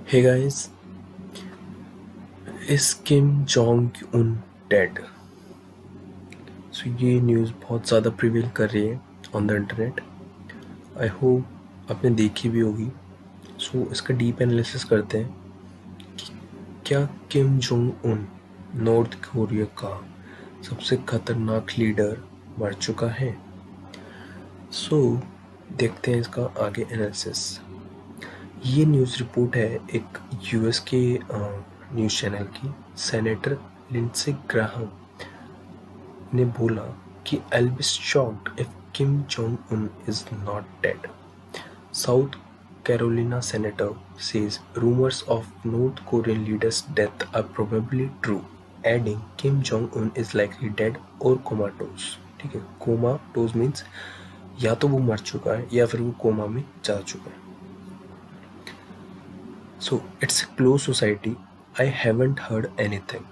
Hey guys, is Kim Jong Un dead? सो ये news बहुत ज़्यादा प्रिवेल कर रही है on the internet. I hope आपने देखी भी होगी. सो इसका डीप एनालिसिस करते हैं कि क्या किम जोंग उन नॉर्थ कोरिया का सबसे खतरनाक लीडर मर चुका है. सो देखते हैं इसका आगे एनालिसिस. ये न्यूज़ रिपोर्ट है एक यूएस के न्यूज़ चैनल की. सेनेटर लिंडसे ग्राहम ने बोला कि I'll be shocked if Kim Jong-un is not dead. South Carolina senator says rumors of North Korean leader's death are probably true, adding Kim Jong-un is likely dead or comatose. ठीक है, comatose means या तो वो मर चुका है या फिर वो कोमा में जा चुका है. So it's a close society. I haven't heard anything.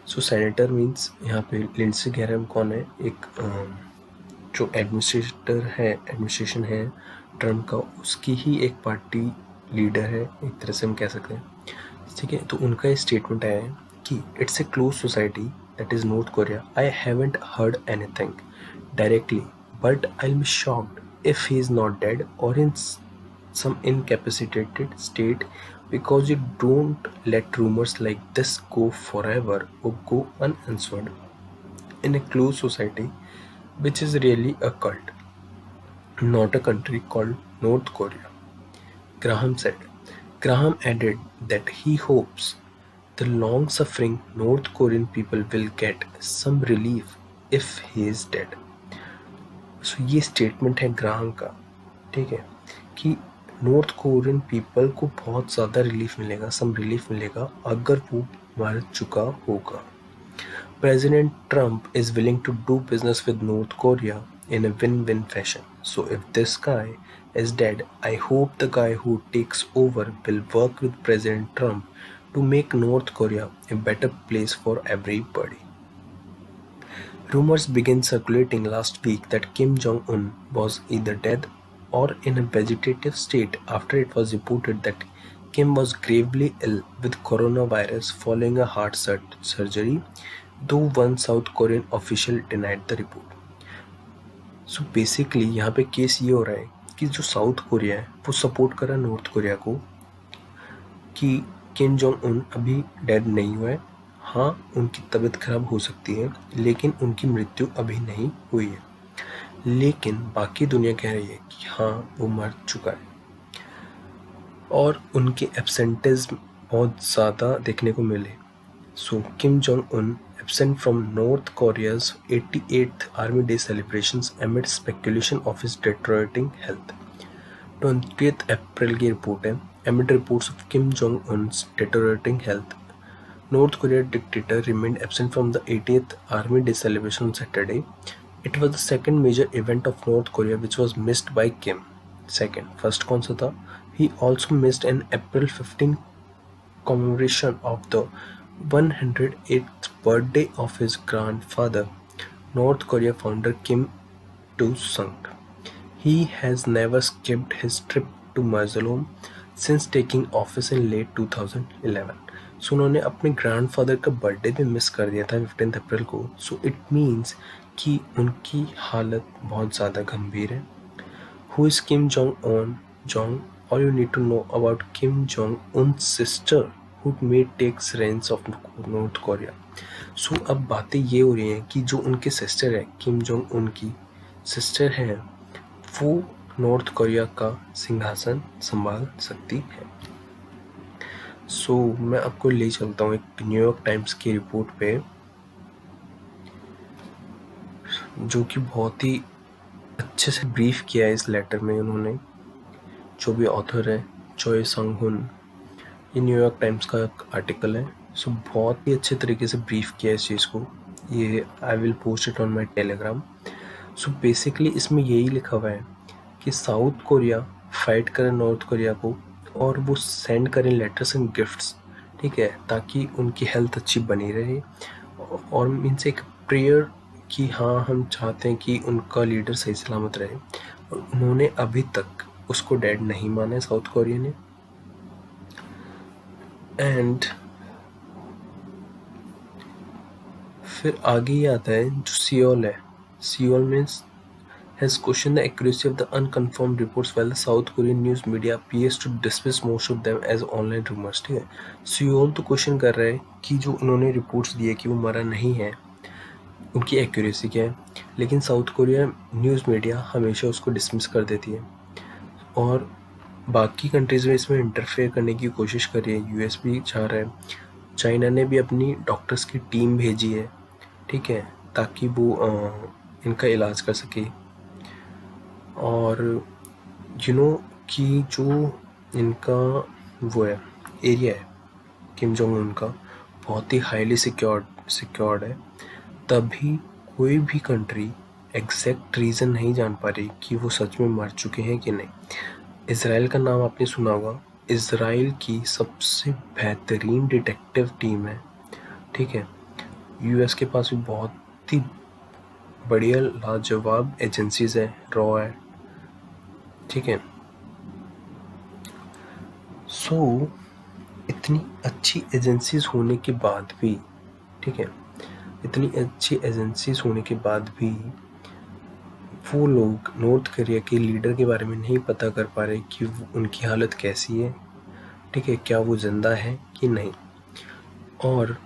So senator means यहाँ पे लिंडसे ग्राहम कौन है? एक जो एडमिनिस्ट्रेशन है ट्रम्प का, उसकी ही एक पार्टी लीडर है, एक तरह से हम कह सकते हैं. ठीक है, तो उनका ये स्टेटमेंट आया है कि it's a close society that is north Korea. I haven't heard anything directly but I will be shocked if he is not dead और इन some incapacitated state, because you don't let rumors like this go forever or go unanswered in a closed society which is really a cult, not a country called North Korea, Graham said. Graham added that he hopes the long-suffering North Korean people will get some relief if he is dead. So ये statement है Graham का, ठीक है, कि north Korean people को बहुत ज़्यादा relief मिलेगा, सम रिलीफ मिलेगा अगर वो मर चुका होगा. President Trump is willing to do business with North Korea in a win-win fashion. So if this guy is dead, I hope the guy who takes over will work with President Trump to make North Korea a better place for everybody. Rumors began circulating last week that Kim Jong-un was either dead or in a vegetative state after it was reported that Kim was gravely ill with coronavirus following a heart surgery, though one South Korean official denied the report. So basically यहाँ पे case ये हो रहा है कि जो south Korea है वो सपोर्ट कर रहा है नॉर्थ कोरिया को कि किम जोंग उन अभी डेड नहीं हुआ है. हाँ, उनकी तबीयत खराब हो सकती है लेकिन उनकी मृत्यु अभी नहीं हुई है. लेकिन बाकी दुनिया कह रही है कि हाँ वो मर चुका है और उनके एब्सेंटेज बहुत ज़्यादा देखने को मिले. So Kim Jong Un absent from North Korea's 88th Army Day celebrations amid speculation of his deteriorating health. 20th April की रिपोर्ट है. Amid reports of Kim Jong-un's deteriorating health, North Korea dictator remained absent from the 80th Army Day celebration on Saturday. It was the second major event of North Korea which was missed by Kim. Second, first कौन सा था? He also missed an April 15 commemoration of the 108th birthday of his grandfather, North Korea founder Kim Il-sung. He has never skipped his trip to mausoleum since taking office in late 2011. So उन्होंने अपने grandfather का birthday भी miss कर दिया था 15 अप्रैल को. So it means कि उनकी हालत बहुत ज़्यादा गंभीर है. Who is Kim Jong? All you need to know about Kim Jong-un's sister who may take reins of North Korea. सो अब बातें ये हो रही हैं कि जो उनके सिस्टर है, किम जोंग उन की सिस्टर है, वो नॉर्थ कोरिया का सिंहासन संभाल सकती है. सो मैं आपको ले चलता हूँ एक न्यूयॉर्क टाइम्स की रिपोर्ट पे जो कि बहुत ही अच्छे से ब्रीफ किया है इस लेटर में उन्होंने. जो भी ऑथर है चोय संग हुन, ये न्यूयॉर्क टाइम्स का एक आर्टिकल है. सो बहुत ही अच्छे तरीके से ब्रीफ किया है इस चीज़ को. ये I will post it on my Telegram. So basically इसमें यही लिखा हुआ है कि साउथ कोरिया फाइट करे नॉर्थ कोरिया को और वो सेंड करें लेटर्स एंड गिफ्ट्स, ठीक है, ताकि उनकी हेल्थ अच्छी बनी रहे. और मीन्स एक प्रेयर कि हाँ हम चाहते हैं कि उनका लीडर सही सलामत रहे. और उन्होंने अभी तक उसको डेड नहीं माना है साउथ कोरिया ने. एंड फिर आगे ही आता है जो सियोल है. Seoul means has questioned the accuracy of the unconfirmed reports while the South Korean news media appears to dismiss most of them as online rumors. ठीक है, सियोल तो क्वेश्चन कर रहा है कि जो उन्होंने रिपोर्ट्स दिए कि वो मरा नहीं है उनकी एक्यूरेसी क्या है, लेकिन साउथ कोरिया न्यूज़ मीडिया हमेशा उसको डिसमिस कर देती है और बाकी कंट्रीज़ में इसमें इंटरफेयर करने की कोशिश कर रही है. यूएस भी चाह रहा है, चाइना ने भी अपनी डॉक्टर्स की टीम भेजी है, ठीक है, ताकि वो इनका इलाज कर सके. और कि जो इनका वो है एरिया है किम जोंग उन का बहुत ही हाईली सिक्योर्ड है, तभी कोई भी कंट्री एग्जैक्ट रीज़न नहीं जान पा रही कि वो सच में मर चुके हैं कि नहीं. इसराइल का नाम आपने सुना होगा. इसराइल की सबसे बेहतरीन डिटेक्टिव टीम है, ठीक है. यूएस के पास भी बहुत ही बढ़िया लाजवाब एजेंसीज है, रॉ है, ठीक है. सो इतनी अच्छी एजेंसीज होने के बाद भी, ठीक है, इतनी अच्छी एजेंसीज होने के बाद भी वो लोग नॉर्थ कोरिया के लीडर के बारे में नहीं पता कर पा रहे कि उनकी हालत कैसी है, ठीक है, क्या वो ज़िंदा है कि नहीं. और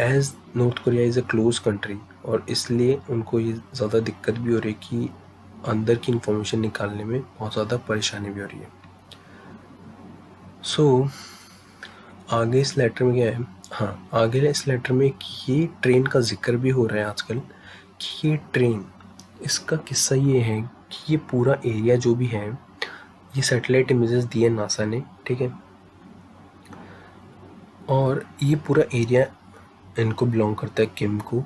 as North Korea is a close country और इसलिए उनको ये ज़्यादा दिक्कत भी हो रही है कि अंदर की इंफॉर्मेशन निकालने में बहुत ज़्यादा परेशानी भी हो रही है. सो आगे इस लेटर में क्या है, हाँ आगे इस लेटर में ये ट्रेन का जिक्र भी हो रहा है आजकल कि ये ट्रेन, इसका किस्सा ये है कि ये पूरा एरिया जो भी है, ये सैटेलाइट इमेजेस दिए नासा ने, ठीक है, और ये पूरा एरिया इनको बिलोंग करता है किम को.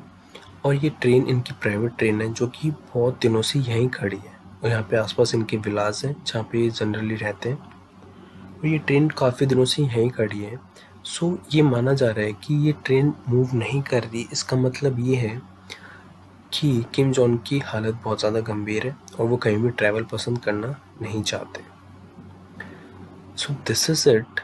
और ये ट्रेन इनकी प्राइवेट ट्रेन है जो कि बहुत दिनों से यहीं खड़ी है और यहाँ पे आसपास इनके विलास हैं जहाँ पे ये जनरली रहते हैं और ये ट्रेन काफ़ी दिनों से यहीं खड़ी है. सो ये माना जा रहा है कि ये ट्रेन मूव नहीं कर रही. इसका मतलब ये है कि किम जॉन्ग की हालत बहुत ज़्यादा गंभीर है और वो कहीं भी ट्रैवल पसंद करना नहीं चाहते. So this is it.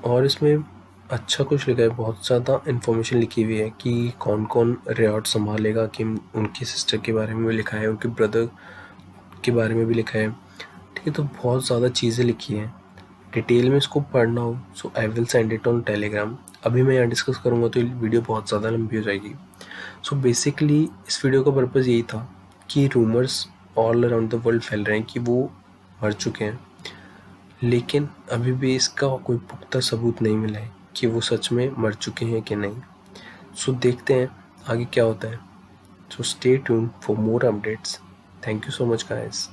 और इसमें अच्छा कुछ लिखा है, बहुत ज़्यादा इन्फॉर्मेशन लिखी हुई है कि कौन कौन रियॉट संभालेगा. किम उनकी सिस्टर के बारे में भी लिखा है, उनके ब्रदर के बारे में भी लिखा है, ठीक है. तो बहुत ज़्यादा चीज़ें लिखी हैं. डिटेल में इसको पढ़ना हो so I will send it on Telegram. अभी मैं यहाँ डिस्कस करूँगा तो वीडियो बहुत ज़्यादा लंबी हो जाएगी. सो बेसिकली इस वीडियो का पर्पज़ यही था कि rumours all around the world फैल रहे हैं कि वो मर चुके हैं, लेकिन अभी भी इसका कोई पुख्ता सबूत नहीं मिला है कि वो सच में मर चुके हैं कि नहीं. सो देखते हैं आगे क्या होता है. So stay tuned for more updates. Thank you so much guys.